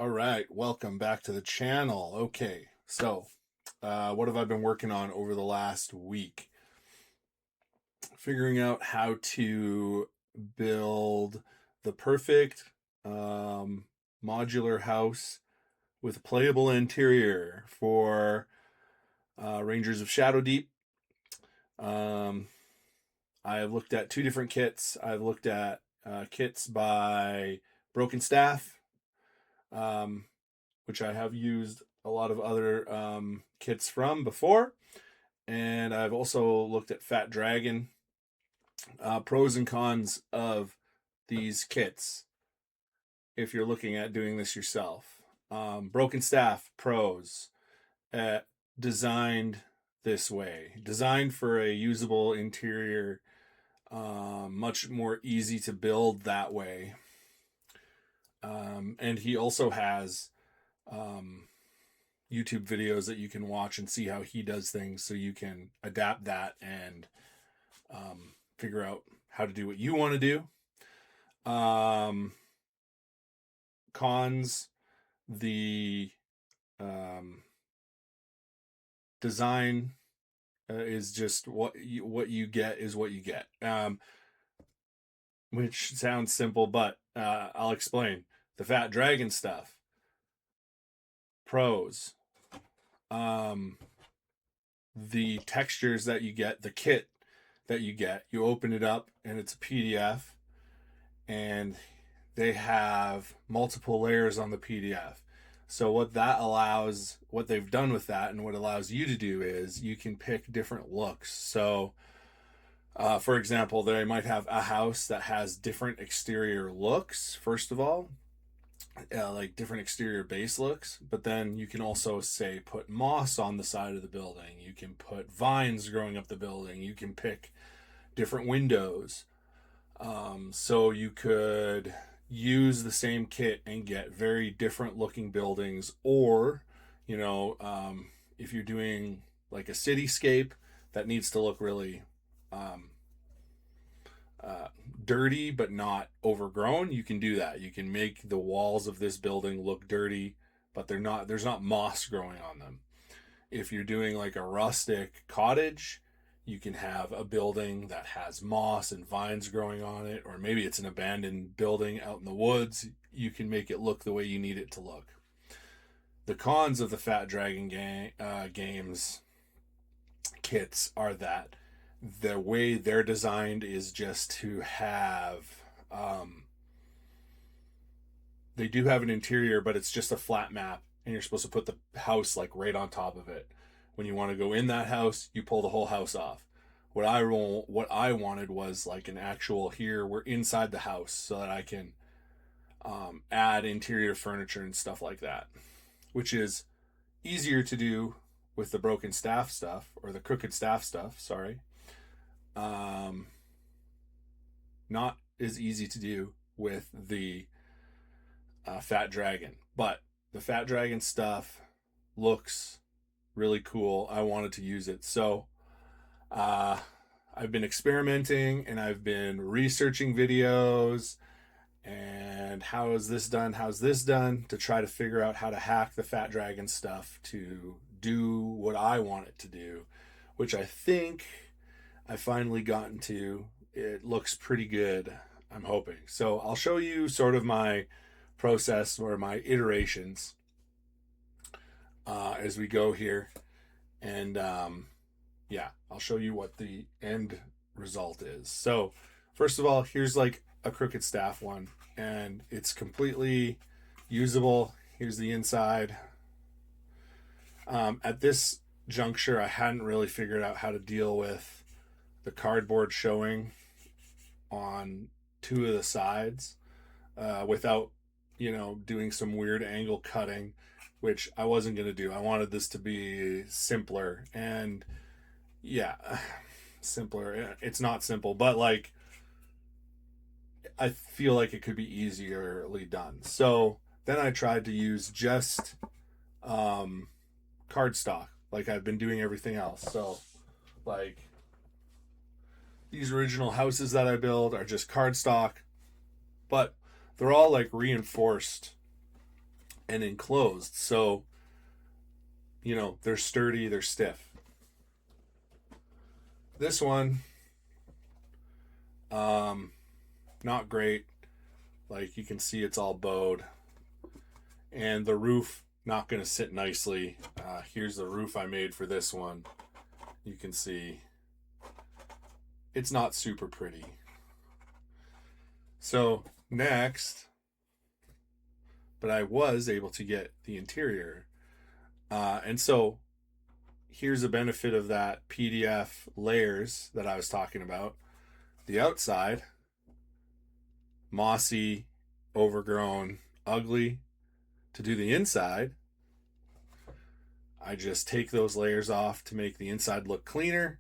All right, welcome back to the channel. Okay, so what have I been working on over the last week? Figuring out how to build the perfect modular house with a playable interior for Rangers of Shadow Deep. Um, I've looked at two different kits. I've looked at kits by Broken Staff, um, which I have used a lot of other kits from before. And I've also looked at Fat Dragon. Pros and cons of these kits if you're looking at doing this yourself. Broken Staff, pros. Uh, Designed this way. Designed for a usable interior, much more easy to build that way. And he also has YouTube videos that you can watch and see how he does things so you can adapt that and figure out how to do what you want to do. Cons, the design is just what you get is what you get, which sounds simple, but I'll explain. The Fat Dragon stuff, pros, the textures that you get, the kit that you get, you open it up and it's a PDF, and they have multiple layers on the PDF. So what they've done with that and what allows you to do is you can pick different looks. So for example, they might have a house that has different exterior looks, first of all, like different exterior base looks, but then you can also say put moss on the side of the building. You can put vines growing up the building. You can pick different windows. So you could use the same kit and get very different looking buildings, or, if you're doing like a cityscape that needs to look really dirty but not overgrown, you can do that. You can make the walls of this building look dirty, but there's not moss growing on them. If you're doing like a rustic cottage, you can have a building that has moss and vines growing on it, or maybe it's an abandoned building out in the woods. You can make it look the way you need it to look. The cons of the Fat Dragon games kits are that the way they're designed is just to have they do have an interior, but it's just a flat map, and you're supposed to put the house like right on top of it. When you want to go in that house, you pull the whole house off. What I wanted was like an actual, here we're inside the house, so that I can add interior furniture and stuff like that, which is easier to do with the broken staff stuff, or the crooked staff stuff. Sorry, not as easy to do with the Fat Dragon, but the Fat Dragon stuff looks really cool. I wanted to use it, so I've been experimenting and I've been researching videos and how's this done to try to figure out how to hack the Fat Dragon stuff to do what I want it to do, which I think I finally gotten to. It looks pretty good, I'm hoping. So I'll show you sort of my process or my iterations as we go here, and I'll show you what the end result is. So first of all, here's like a crooked staff one, and it's completely usable. Here's the inside. At this juncture, I hadn't really figured out how to deal with the cardboard showing on two of the sides without doing some weird angle cutting, which I wasn't going to do. I wanted this to be simpler, and simpler. It's not simple, but like I feel like it could be easierly done. So then I tried to use just cardstock, like I've been doing everything else. So like these original houses that I build are just cardstock, but they're all like reinforced and enclosed. So, they're sturdy, they're stiff. This one, not great. Like you can see, it's all bowed, and the roof not going to sit nicely. Here's the roof I made for this one. You can see it's not super pretty. So next, but I was able to get the interior. And so here's a benefit of that PDF layers that I was talking about. The outside, mossy, overgrown, ugly. To do the inside, I just take those layers off to make the inside look cleaner.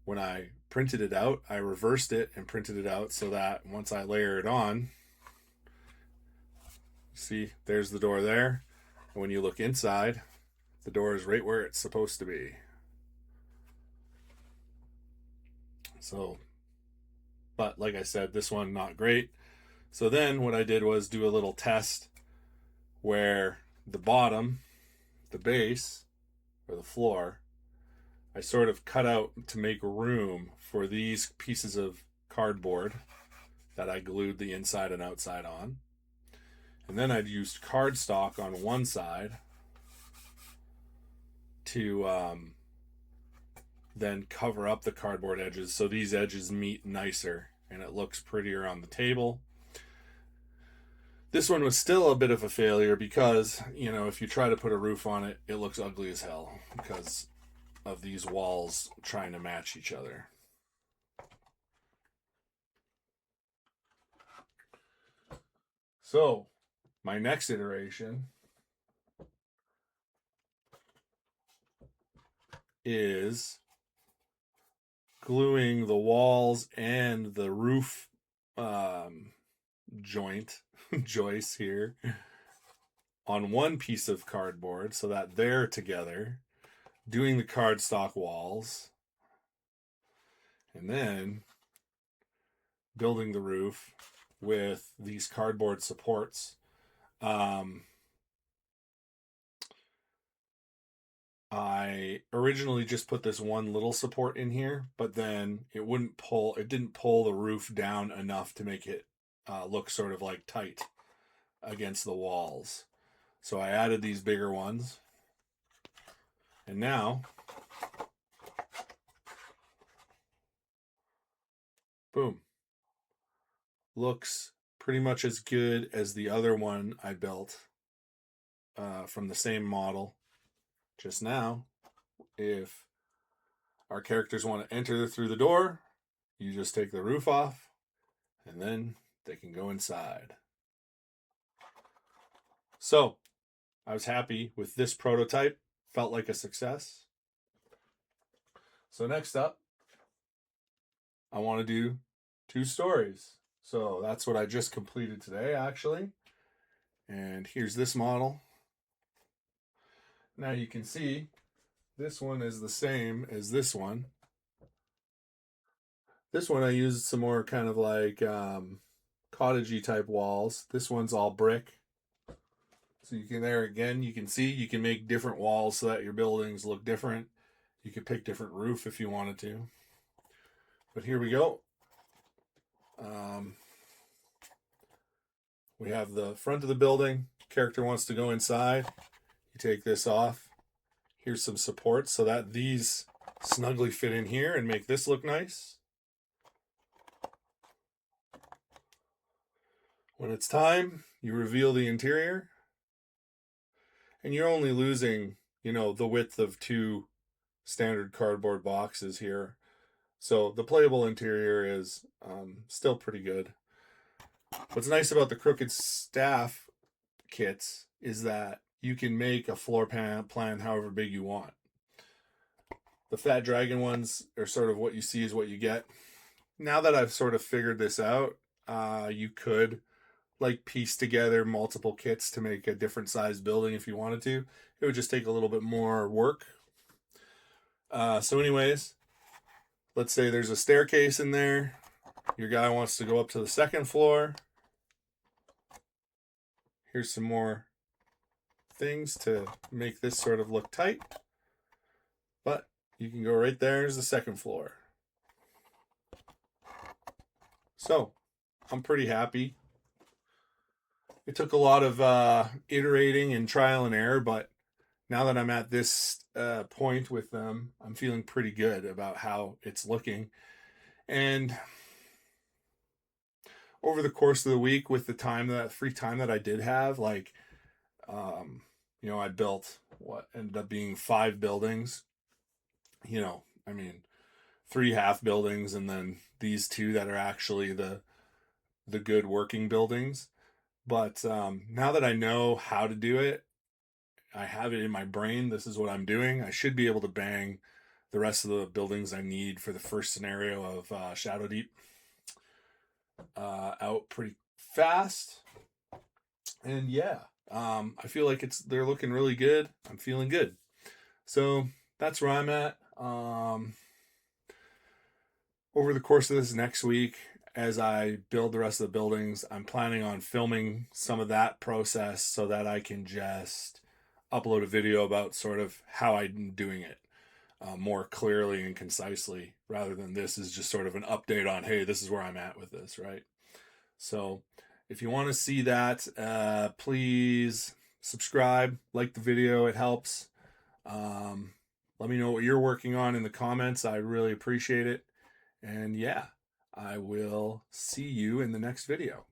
When I printed it out, I reversed it and printed it out so that once I layer it on, see, there's the door there. And when you look inside, the door is right where it's supposed to be. So, but like I said, this one not great. So then what I did was do a little test where the bottom, the base, or the floor, I sort of cut out to make room for these pieces of cardboard that I glued the inside and outside on. And then I'd used cardstock on one side to then cover up the cardboard edges so these edges meet nicer and it looks prettier on the table. This one was still a bit of a failure because, if you try to put a roof on it, it looks ugly as hell because of these walls trying to match each other. So, my next iteration is gluing the walls and the roof joist here on one piece of cardboard so that they're together, doing the cardstock walls, and then building the roof with these cardboard supports. I originally just put this one little support in here, but then it didn't pull the roof down enough to make it look sort of like tight against the walls. So I added these bigger ones. And now, boom, looks pretty much as good as the other one I built from the same model. Just now, if our characters want to enter through the door, you just take the roof off, and then they can go inside. So, I was happy with this prototype. Felt like a success. So next up, I want to do 2 stories. So that's what I just completed today, actually. And here's this model. Now you can see this one is the same as this one. This one I used some more kind of like cottagey type walls. This one's all brick. So you can see you can make different walls so that your buildings look different. You could pick different roof if you wanted to. But here we go. We have the front of the building. Character wants to go inside. You take this off. Here's some supports so that these snugly fit in here and make this look nice. When it's time, you reveal the interior. And you're only losing, the width of 2 standard cardboard boxes here. So the playable interior is still pretty good. What's nice about the Crooked Staff kits is that you can make a floor plan however big you want. The Fat Dragon ones are sort of what you see is what you get. Now that I've sort of figured this out, you could piece together multiple kits to make a different size building if you wanted to. It would just take a little bit more work. So anyways, let's say there's a staircase in there. Your guy wants to go up to the 2nd floor. Here's some more things to make this sort of look tight. But you can go right there is the second floor. So I'm pretty happy. It took a lot of iterating and trial and error, but now that I'm at this point with them, I'm feeling pretty good about how it's looking. And over the course of the week, with the time, that free time that I did have, like, I built what ended up being 5 buildings. I mean, 3 half buildings, and then these 2 that are actually the good working buildings. But now that I know how to do it, I have it in my brain. This is what I'm doing. I should be able to bang the rest of the buildings I need for the first scenario of Shadow Deep out pretty fast. And yeah, I feel like they're looking really good. I'm feeling good. So that's where I'm at. Over the course of this next week, as I build the rest of the buildings, I'm planning on filming some of that process so that I can just upload a video about sort of how I'm doing it more clearly and concisely, rather than this is just sort of an update on, hey, this is where I'm at with this, right? So if you want to see that, please subscribe, like the video. It helps. Let me know what you're working on in the comments. I really appreciate it. And yeah, I will see you in the next video.